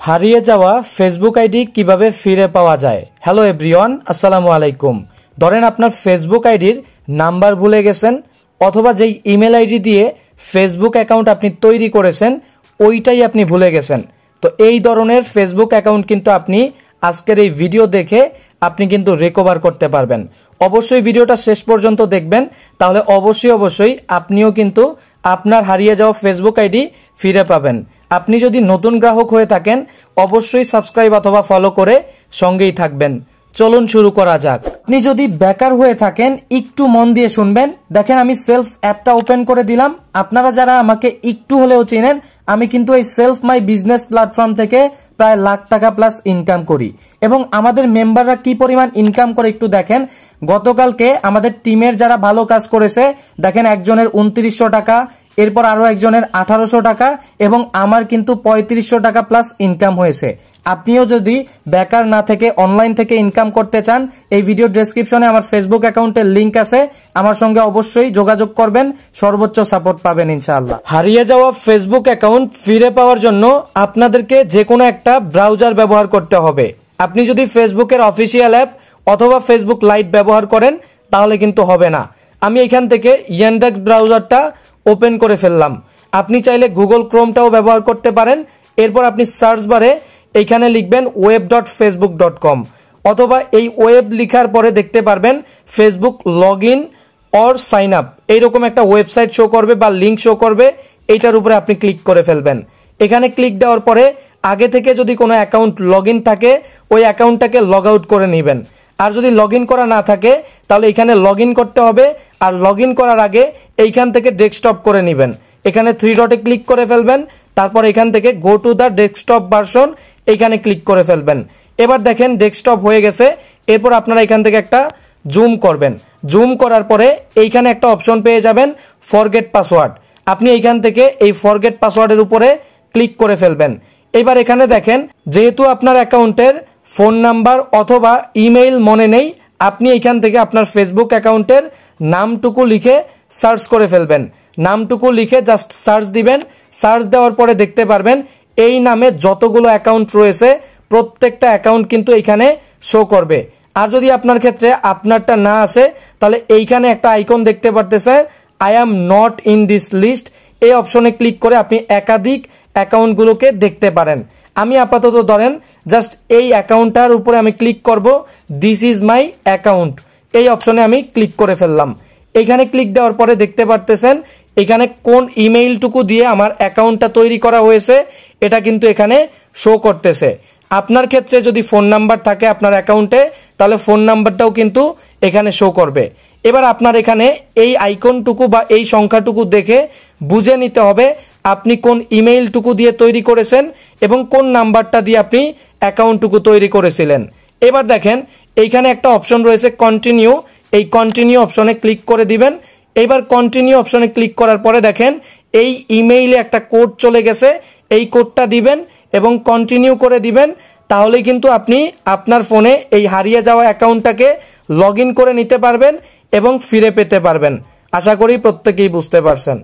হারিয়ে যাওয়া Facebook ID কিভাবে ফিরে পাওয়া যায়। হ্যালো এভরিওয়ান, আসসালামু আলাইকুম। ধরেন আপনার ফেসবুক আইডির নাম্বার ভুলে গেছেন, অথবা যেই ইমেল আইডি দিয়ে ফেসবুক অ্যাকাউন্ট আপনি তৈরি করেছেন ওইটাই আপনি ভুলে গেছেন। তো এই ধরনের ফেসবুক অ্যাকাউন্ট কিন্তু আপনি আজকের এই ভিডিও দেখে আপনি কিন্তু রিকভার করতে পারবেন। অবশ্যই ভিডিওটা শেষ পর্যন্ত দেখবেন, তাহলে অবশ্যই আপনিও কিন্তু আপনার হারিয়ে যাওয়া ফেসবুক আইডি ফিরে পাবেন। আপনি যদি নতুন গ্রাহক হয়ে থাকেন অবশ্যই সাবস্ক্রাইব অথবা ফলো করে সঙ্গেই থাকবেন। চলুন শুরু করা যাক। আপনি যদি বেকার হয়ে থাকেন একটু মন দিয়ে শুনবেন। দেখেন আমি সেলফ অ্যাপটা ওপেন করে দিলাম। আপনারা যারা আমাকে একটু হলেও চেনেন, আমি কিন্তু এই সেলফ মাই বিজনেস প্ল্যাটফর্ম থেকে প্রায় লাখ টাকা প্লাস ইনকাম করি, এবং আমাদের মেম্বাররা কি পরিমাণ ইনকাম করে একটু দেখেন। গতকালকে আমাদের টিমের যারা ভালো কাজ করেছে দেখেন, একজনের 2900 টাকা, এরপর আরো একজনের 1800 টাকা, এবং আমার কিন্তু 3500 টাকা প্লাস ইনকাম হয়েছে। আপনিও যদি বেকার না থেকে অনলাইন থেকে ইনকাম করতে চান, এই ভিডিও ডেসক্রিপশনে আমার ফেসবুক অ্যাকাউন্টের লিংক আছে, আমার সঙ্গে অবশ্যই যোগাযোগ করবেন, সর্বোচ্চ সাপোর্ট পাবেন ইনশাআল্লাহ। হারিয়ে যাওয়া ফেসবুক অ্যাকাউন্ট ফিরে পাওয়ার জন্য আপনাদেরকে যে কোনো একটা ব্রাউজার ব্যবহার করতে হবে। আপনি যদি ফেসবুকের অফিসিয়াল অ্যাপ অথবা ফেসবুক লাইট ব্যবহার করেন তাহলে কিন্তু হবে না। আমি এখান থেকে ইয়ানডেক্স ব্রাউজারটা ওপেন করে ফেললাম। আপনি চাইলে গুগল ক্রোমটাও ব্যবহার করতে পারেন। এরপর আপনি সার্চ বারে এইখানে লিখবেন web.facebook.com, অথবা এই ওয়েব লিখার পরে দেখতে পারবেন Facebook log in or sign up, এইরকম একটা ওয়েবসাইট শো করবে বা লিঙ্ক শো করবে। এইটার উপরে আপনি ক্লিক করে ফেলবেন। এখানে ক্লিক দেওয়ার পরে আগে থেকে যদি কোনো অ্যাকাউন্ট লগ ইন থাকে ওই অ্যাকাউন্টটাকে লগ আউট করে নেবেন। আর যদি লগ ইন করা না থাকে তাহলে এখানে লগ ইন করতে হবে। আর লগ ইন করার আগে এইখান থেকে ডেস্কটপ করে নেবেন। এখানে 3 ডটে ক্লিক করে ফেলবেন, তারপর এখান থেকে go to the desktop version এইখানে ক্লিক করে ফেলবেন। এবার দেখেন ডেস্কটপ হয়ে গেছে। এরপর আপনারা এখান থেকে একটা জুম করবেন। জুম করার পরে এইখানে একটা অপশন পেয়ে যাবেন ফরগেট পাসওয়ার্ড। আপনি এইখান থেকে এই ফরগেট পাসওয়ার্ডের উপরে ক্লিক করে ফেলবেন। এবার এখানে দেখেন, যেহেতু আপনার অ্যাকাউন্টের ফোন নাম্বার অথবা ইমেইল মনে নেই, আপনি এখান থেকে আপনার ফেসবুক অ্যাকাউন্টের নামটুকু লিখে সার্চ করে ফেলবেন। নামটুকু লিখে জাস্ট সার্চ দিবেন। সার্চ দেওয়ার পরে দেখতে পারবেন এই নামে যতগুলো অ্যাকাউন্ট রয়েছে প্রত্যেকটা অ্যাকাউন্ট কিন্তু এখানে শো করবে। আর যদি আপনার ক্ষেত্রে আপনারটা না আসে তাহলে এইখানে একটা আইকন দেখতে পারতেছে I am not in this list, এই অপশনে ক্লিক করে আপনি একাধিক অ্যাকাউন্টগুলোকে দেখতে পারেন। আমি আপাতত ধরেন জাস্ট এই অ্যাকাউন্টটার উপরে আমি ক্লিক করব, দিস ইজ মাই অ্যাকাউন্ট, এই অপশনে আমি ক্লিক করে ফেললাম। এখানে ক্লিক দেওয়ার পরে দেখতে পারতেছেন এখানে কোন ইমেইলটুকু দিয়ে আমার অ্যাকাউন্টটা তৈরি করা হয়েছে এটা কিন্তু এখানে শো করতেছে। আপনার ক্ষেত্রে যদি ফোন নাম্বার থাকে আপনার অ্যাকাউন্টে তাহলে ফোন নাম্বারটাও কিন্তু এখানে শো করবে। এবার আপনার এখানে এই আইকনটুকু বা এই সংখ্যাটুকু দেখে বুঝে নিতে হবে আপনি কোন ইমেইলটুকু দিয়ে তৈরি করেছেন এবং কোন নাম্বারটা দিয়ে আপনি অ্যাকাউন্টটুকু তৈরি করেছিলেন। এবার দেখেন এইখানে একটা অপশন রয়েছে কন্টিনিউ, এই কন্টিনিউ অপশনে ক্লিক করে দিবেন। এবার কন্টিনিউ অপশনে ক্লিক করার পরে দেখেন এই ইমেইলে একটা কোড চলে গেছে, এই কোডটা দিবেন এবং কন্টিনিউ করে দিবেন। তাহলেই কিন্তু আপনি আপনার ফোনে এই হারিয়ে যাওয়া অ্যাকাউন্টটাকে লগ ইন করে নিতে পারবেন এবং ফিরে পেতে পারবেন। আশা করি প্রত্যেকেই বুঝতে পারছেন।